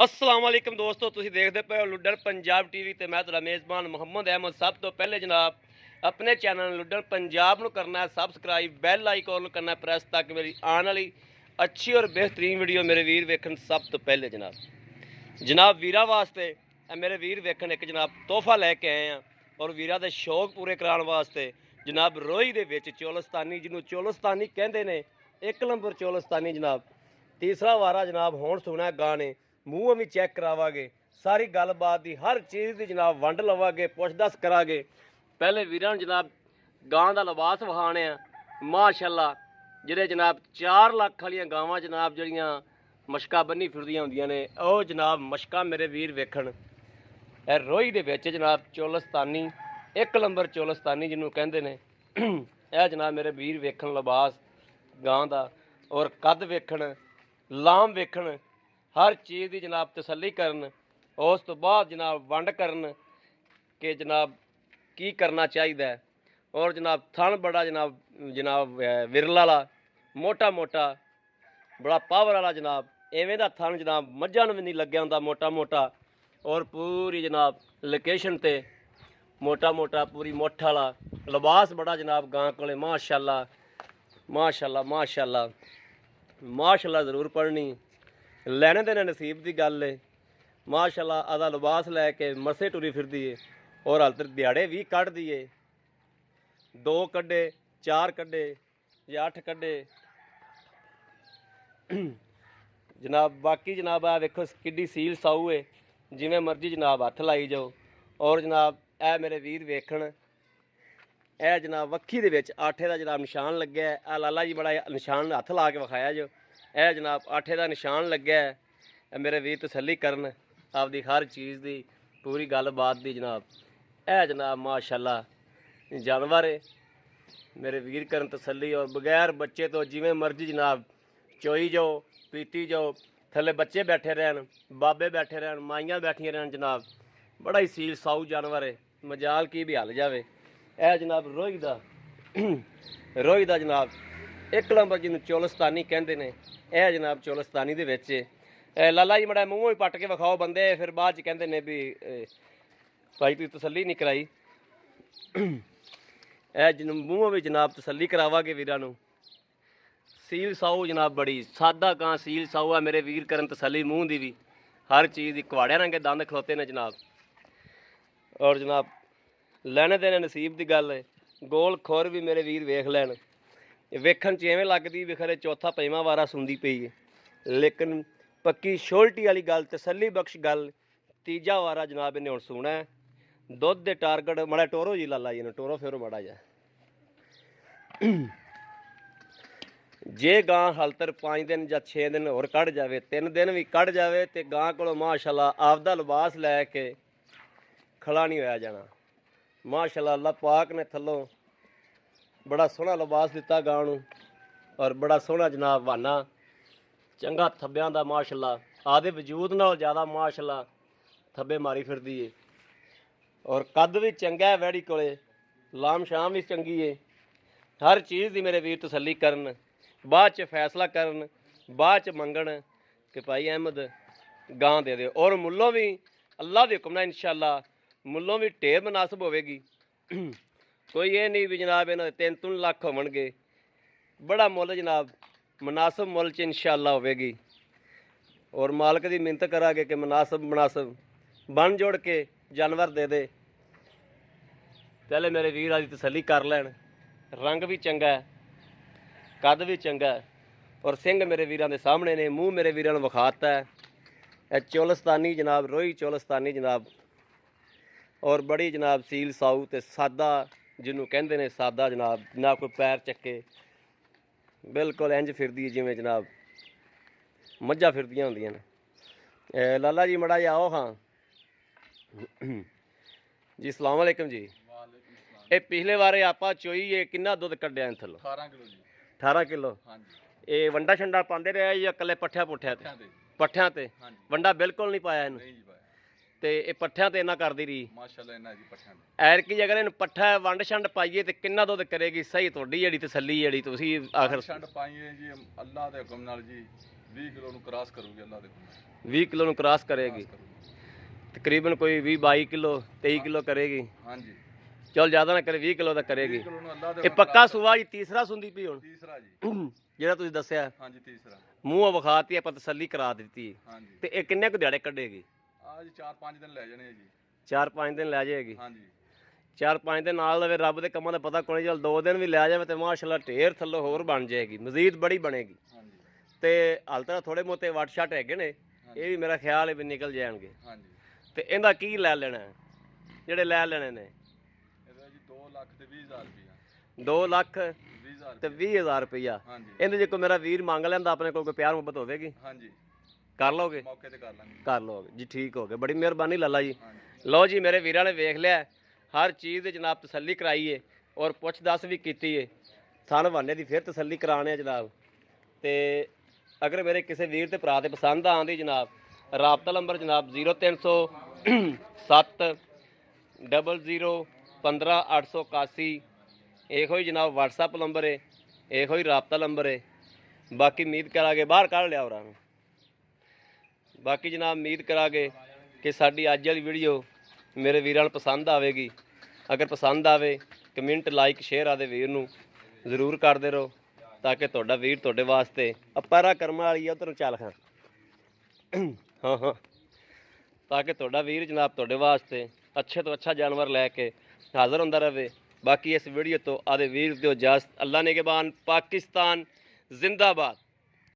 अस्सलाम वालेकुम दोस्तों, ਤੁਸੀਂ ਦੇਖਦੇ ਪਏ ਹੋ ਲੁੱਡਰ ਪੰਜਾਬ ਟੀਵੀ ਤੇ ਮੈਂ ਤੁਹਾਡਾ ਮੇਜ਼ਬਾਨ ਮੁਹੰਮਦ ਅਹਿਮਦ। ਸਭ ਤੋਂ ਪਹਿਲੇ ਜਨਾਬ ਆਪਣੇ ਚੈਨਲ ਲੁੱਡਰ ਪੰਜਾਬ ਨੂੰ ਕਰਨਾ ਹੈ ਸਬਸਕ੍ਰਾਈਬ, ਬੈਲ ਆਈਕਨ ਨੂੰ ਕਰਨਾ ਪ੍ਰੈਸ ਤਾਂ ਕਿ ਮੇਰੀ ਆਉਣ ਵਾਲੀ ਅੱਛੀ ਔਰ ਬਿਹਤਰੀਨ ਵੀਡੀਓ ਮੇਰੇ ਵੀਰ ਵੇਖਣ। ਸਭ ਤੋਂ ਪਹਿਲੇ ਜਨਾਬ ਵੀਰਾਂ ਵਾਸਤੇ ਮੇਰੇ ਵੀਰ ਵੇਖਣ ਇੱਕ ਜਨਾਬ ਤੋਹਫਾ ਲੈ ਕੇ ਆਏ ਆ ਔਰ ਵੀਰਾਂ ਦੇ ਸ਼ੌਕ ਪੂਰੇ ਕਰਾਉਣ ਵਾਸਤੇ ਜਨਾਬ ਰੋਈ ਦੇ ਵਿੱਚ ਚੋਲਸਤਾਨੀ, ਜਿਹਨੂੰ ਚੋਲਸਤਾਨੀ ਕਹਿੰਦੇ ਨੇ, ਇੱਕ ਨੰਬਰ ਚੋਲਸਤਾਨੀ ਜਨਾਬ। ਤੀਸਰਾ ਵਾਰਾ ਜਨਾਬ ਹੁਣ ਸੁਣਾ ਗਾਣੇ ਮੂੰਹ ਵੀ ਚੈੱਕ ਕਰਾਵਾਂਗੇ, ਸਾਰੀ ਗੱਲਬਾਤ ਦੀ ਹਰ ਚੀਜ਼ ਦੀ ਜਨਾਬ ਵੰਡ ਲਵਾਂਗੇ, ਪੁੱਛ ਦੱਸ ਕਰਾਂਗੇ। ਪਹਿਲੇ ਵੀਰਾਂ ਨੂੰ ਜਨਾਬ ਗਾਂ ਦਾ ਲਿਬਾਸ ਵਿਖਾਣੇ ਆ ਮਾਸ਼ਾਅੱਲਾ, ਜਿਹੜੇ ਜਨਾਬ 4 ਲੱਖ ਵਾਲੀਆਂ ਗਾਵਾਂ ਜਨਾਬ ਜਿਹੜੀਆਂ ਮਸ਼ਕਾਂ ਬੰਨੀ ਫਿਰਦੀਆਂ ਹੁੰਦੀਆਂ ਨੇ, ਉਹ ਜਨਾਬ ਮਸ਼ਕਾਂ ਮੇਰੇ ਵੀਰ ਵੇਖਣ। ਇਹ ਰੋਈ ਦੇ ਵਿੱਚ ਜਨਾਬ ਚੋਲਸਤਾਨੀ, ਇੱਕ ਨੰਬਰ ਚੋਲਸਤਾਨੀ ਜਿਹਨੂੰ ਕਹਿੰਦੇ ਨੇ। ਇਹ ਜਨਾਬ ਮੇਰੇ ਵੀਰ ਵੇਖਣ ਲਿਬਾਸ ਗਾਂ ਦਾ ਔਰ ਕੱਦ ਵੇਖਣ, ਲਾਮ ਵੇਖਣ, हर चीज़ की जनाब तसल्ली करन। उस तो बाद जनाब वंड करन कि जनाब की करना चाहिए। और जनाब थन बड़ा जनाब विरला वाला मोटा मोटा बड़ा पावर वाला जनाब, इवें दा थन जनाब मझां नूं भी नहीं लग्या हुंदा मोटा मोटा। और पूरी जनाब लोकेशन ते मोटा मोटा पूरी मुठ वाला लिबास बड़ा जनाब गां कोले माशाअल्लाह माशाअल्लाह माशाअल्लाह माशाअल्लाह ज़रूर पढ़नी लैने देने नसीब की गल है। माशाअल्लाह आदा लिबास लैके मसे टुरी फिरदी है और हाल तक दिहाड़े भी कढ़ दिए, 2 कड्डे 4 कड्डे या 8 कड्डे जनाब। बाकी जनाब आ देखो किड्डी सील साऊ है, जिमें मर्जी जनाब हथ लाई जाओ। और जनाब ए मेरे वीर वेखण, ए जनाब वक्खी दे विच आठे दा जनाब निशान लग्या है। आ लाला जी बड़ा निशान हथ ला के विखाया जो, यह जनाब आठे का निशान लग्या है। मेरे वीर तसल्ली करन आपदी हर चीज़ की पूरी गलबात की जनाब। यह जनाब माशाअल्लाह जानवर है, मेरे वीर करन तसल्ली। और बगैर बच्चे तो जिमें मर्जी जनाब चोई जाओ पीती जाओ, थले बच्चे बैठे रहन, बाबे बैठे रहन, माइयां बैठियां रहन जनाब। बड़ा ही सील साऊ जानवर है, मजाल की भी हल जाए। यह जनाब रोही दा जनाब एक नंबर जिन्होंने चोलस्तानी कहते हैं। यह जनाब चोलस्तानी दे विच लाला जी मड़ा मूँहों ही पट के विखाओ बंदे, फिर बाद च कहते हैं भी भाई तुसीं तसल्ली नहीं कराई। यह जिन मूँहों भी जनाब तसल्ली करावांगे वीरां नूं। सील साऊ जनाब बड़ी सादा गां सील साऊ है मेरे वीर करन तसल्ली मूँह की भी हर चीज़ की। कुहाड़ियां रंगे दंद खलोते ने जनाब। और जनाब लैने देने नसीब की गल है, गोल खुर भी मेरे वीर वेख लैन। वेखण च इवें लगदी भी खरे चौथा पंजवां वारा सुनदी पई है, लेकिन पक्की शोल्टी वाली गल, तसल्ली बख्श गल, तीजा वारा जनाब इन्हें हुण सुना है। दुध दे टारगेट माड़ा टोरो जी लाला जी ने टोरो फिर माड़ा जा जे गां हलतर 5 दिन या 6 दिन होर कढ़ जाए, 3 दिन भी कढ़ जाए तो गां कोलों माशाअल्लाह आपदा लिबास लैके खड़ा नहीं होया जाना। माशाअल्लाह अल्लाह पाक ने थल्लों बड़ा सोहना लिबास दिता गां नूं और बड़ा सोहना जनाब वाना चंगा थब्बियां दा माशाअल्लाह। आदे वजूद नाल ज़्यादा माशाअल्लाह थब्बे मारी फिरदी है। और कद भी चंगा है वैड़ी कोले, लाम शाम भी चंगी है। हर चीज़ की मेरे वीर तसल्ली करन, बाद च फैसला करन, बाद च मंगण कि भाई अहमद गां दे दे। और मुल्लों भी अल्लाह के हुक्म नाल इंशाअल्लाह मुल्लों भी ढेर मुनासिब होवेगी। कोई ये नहीं भी जनाब इन्हों 3-3 लाख होवणगे, बड़ा मुल जनाब मुनासिब मुल च इंशाअल्लाह होवेगी। और मालक की मिन्नत करांगे कि मुनासिब मुनासिब बन जोड़ के जानवर दे दे। पहले मेरे वीर आदि तसल्ली कर लैन। रंग भी चंगा है, कद भी चंगा है और सिंह मेरे वीरां दे सामने ने, मूँह मेरे वीरां नूं विखाता है। यह चोलस्तानी जनाब रोही चोलस्तानी जनाब। और बड़ी जनाब सील साऊ ते सादा जिन्हों कहते हैं सादा जनाब, ना कोई पैर चक्के, बिल्कुल इंज फिरदी जिमें जनाब मझां फिरदियां होंदियां ने। लाला जी मड़ा आओ हाँ जी, सलाम वालेकुम जी। ये पिछले बारे आप चोई है किन्ना दुध कढ़िया इन थल्लों? 18 किलो जी। 18 किलो। ये वंडा शंडा पाते रहे या कल्ले पट्ठिया पुट्ठिया ते? पट्ठिया ते वंडा बिल्कुल नहीं पाया इन्हूं ते ये पट्ठिया ते इन्ना करदी रही माशाअल्लाह इन्ना जी पट्ठिया ते। ਐਰਕੀ अगर इन पट्ठा वंड छंड पाइए तो किन्ना दुध करेगी? सही थोड़ी जी तसल्ली जी तुसीं आखिर छंड पाइए जी अल्लाह के हुक्म नाल जी 20 ਕਿਲੋ ਨੂੰ ਕ੍ਰਾਸ ਕਰੂਗੀ ਅੱਲਾ ਦੇ ਹੁਕਮ 20 ਕਿਲੋ ਨੂੰ ਕ੍ਰਾਸ ਕਰੇਗੀ। ਤਕਰੀਬਨ ਕੋਈ 20-22 ਕਿਲੋ 23 ਕਿਲੋ ਕਰੇਗੀ। ਹਾਂਜੀ ਚਲ ਜ਼ਿਆਦਾ ਨਾ ਕਰੇ, 20 ਕਿਲੋ ਦਾ ਕਰੇਗੀ। 20 ਕਿਲੋ ਨੂੰ ਅੱਲਾ ਦੇ ਇਹ ਪੱਕਾ ਸੂਆ ਜੀ ਤੀਸਰਾ ਸੁੰਦੀ ਪਈ ਹੁਣ ਤੀਸਰਾ ਜੀ। ਜਿਹੜਾ ਤੁਸੀਂ ਦੱਸਿਆ ਹਾਂਜੀ ਤੀਸਰਾ ਮੂੰਹੋਂ ਵਿਖਾਤੀ ਆਪਾਂ ਤਸੱਲੀ ਕਰਾ ਦਿੱਤੀ। ਹਾਂਜੀ ਤੇ ਇਹ ਕਿੰਨੇ ਕੁ ਦਿਹਾੜੇ ਕੱਢੇਗੀ? ਆ ਜੀ 4-5 ਦਿਨ ਲੈ ਜਾਣੇ ਆ ਜੀ। 4-5 ਦਿਨ ਲੈ ਜਾਏਗੀ। ਹਾਂਜੀ 4-5 ਦਿਨ ਨਾਲ ਲਵੇ, ਰੱਬ ਦੇ ਕੰਮਾਂ ਦਾ ਪਤਾ ਕੋਈ ਚੱਲ 2 ਦਿਨ ਵੀ ਲੈ ਜਾਵੇ ਤੇ ਮਾਸ਼ਾਅੱਲਾ ਢੇਰ ਥੱਲੋਂ ਹੋਰ ਬਣ ਜਾਏਗੀ, ਮਜ਼ੀਦ ਬੜੀ ਬਣੇਗੀ। ਹਾਂਜੀ ਤੇ ਹਾਲ ਤਾਂ ਥੋੜੇ ਮੋਤੇ ਵੱਟ ਛੱਟ ਹੈਗੇ ਨੇ, ਇਹ ਵੀ ਮੇਰਾ ਖਿਆਲ ਹੈ ਵੀ ਨਿਕਲ ਜਾਣਗੇ। ਹਾਂਜੀ ਤੇ ਇਹਦਾ ਕੀ ਲੈ ਲੈਣਾ ਹੈ? ਜਿਹੜੇ ਲੈ ਲੈਣੇ ਨੇ ਇਹਦਾ ਜੀ 2 ਲੱਖ ਤੇ 20,000 ਰੁਪਇਆ। 2 ਲੱਖ 20,000 ਤੇ 20,000 ਰੁਪਇਆ। ਹਾਂਜੀ ਇਹਦੇ ਜੇ ਕੋਈ ਮੇਰਾ ਵੀਰ ਮੰਗ ਲੈਂਦਾ ਆਪਣੇ ਕੋਲ, ਕੋਈ ਪਿਆਰ ਮੁਹੱਬਤ ਹੋਵੇਗੀ, ਹਾਂਜੀ ਕਰ ਲਓਗੇ? ਮੌਕੇ ਤੇ ਕਰ ਲਾਂਗੇ। ਕਰ ਲਓਗੇ ਜੀ, ਠੀਕ ਹੋ ਗਿਆ, ਬੜੀ ਮਿਹਰਬਾਨੀ ਲਾਲਾ ਜੀ। ਹਾਂਜੀ ਲਓ ਜੀ ਮੇਰੇ ਵੀਰਾਂ ਨੇ ਵੇਖ ਲਿਆ, ਹਰ ਚੀਜ਼ ਦੀ ਜਨਾਬ ਤਸੱਲੀ ਕਰਾਈਏ ਔਰ ਪੁੱਛ ਦੱਸ ਵੀ ਕੀਤੀ ਏ। ਥਣ ਵਾਨੇ ਦੀ ਫਿਰ ਤਸੱਲੀ ਕਰਾਣੇ ਆ ਜਨਾਬ। ਤੇ ਅਗਰ ਮੇਰੇ ਕਿਸੇ ਵੀਰ ਤੇ ਭਰਾ ਤੇ ਪਸੰਦ ਆਉਂਦੀ ਜਨਾਬ, ਰਾਬਤਾ ਨੰਬਰ ਜਨਾਬ 0307 00 15 881। ਇਹੋ ਹੀ ਜਨਾਬ WhatsApp ਨੰਬਰ ਹੈ, ਇਹੋ ਹੀ ਰਾਬਤਾ ਨੰਬਰ ਹੈ। ਬਾਕੀ ਉਮੀਦ ਕਰਾਂਗੇ ਬਾਹਰ ਕੱਢ ਲਿਆ ਉਹਨਾਂ ਨੂੰ। ਬਾਕੀ ਜਨਾਬ ਉਮੀਦ ਕਰਾਂਗੇ ਕਿ ਸਾਡੀ ਅੱਜ ਵਾਲੀ ਵੀਡੀਓ ਮੇਰੇ ਵੀਰਾਂ ਨੂੰ ਪਸੰਦ ਆਵੇਗੀ। ਅਗਰ ਪਸੰਦ ਆਵੇ ਕਮੈਂਟ ਲਾਈਕ ਸ਼ੇਅਰ ਆਦੇ ਵੀਰ ਨੂੰ ਜ਼ਰੂਰ ਕਰਦੇ ਰਹੋ, ਤਾਂ ਕਿ ਤੁਹਾਡਾ ਵੀਰ ਤੁਹਾਡੇ ਵਾਸਤੇ ਅਪਾਰਾ ਕਰਮਾਂ ਵਾਲੀ ਆ, ਉਧਰ ਚੱਲ ਖਾਂ ਹਾਂ ਤਾਂ ਕਿ ਤੁਹਾਡਾ ਵੀਰ ਜਨਾਬ ਤੁਹਾਡੇ ਵਾਸਤੇ ਅੱਛੇ ਤੋਂ ਅੱਛਾ ਜਾਨਵਰ ਲੈ ਕੇ ਹਾਜ਼ਰ ਹੁੰਦਾ ਰਹੇ। ਬਾਕੀ ਇਸ ਵੀਡੀਓ ਤੋਂ ਆਦੇ ਵੀਰ ਦਿਓ ਇਜਾਜ਼ਤ। ਅੱਲਾ ਨਿਗਹਿਬਾਨ। ਪਾਕਿਸਤਾਨ ਜ਼ਿੰਦਾਬਾਦ।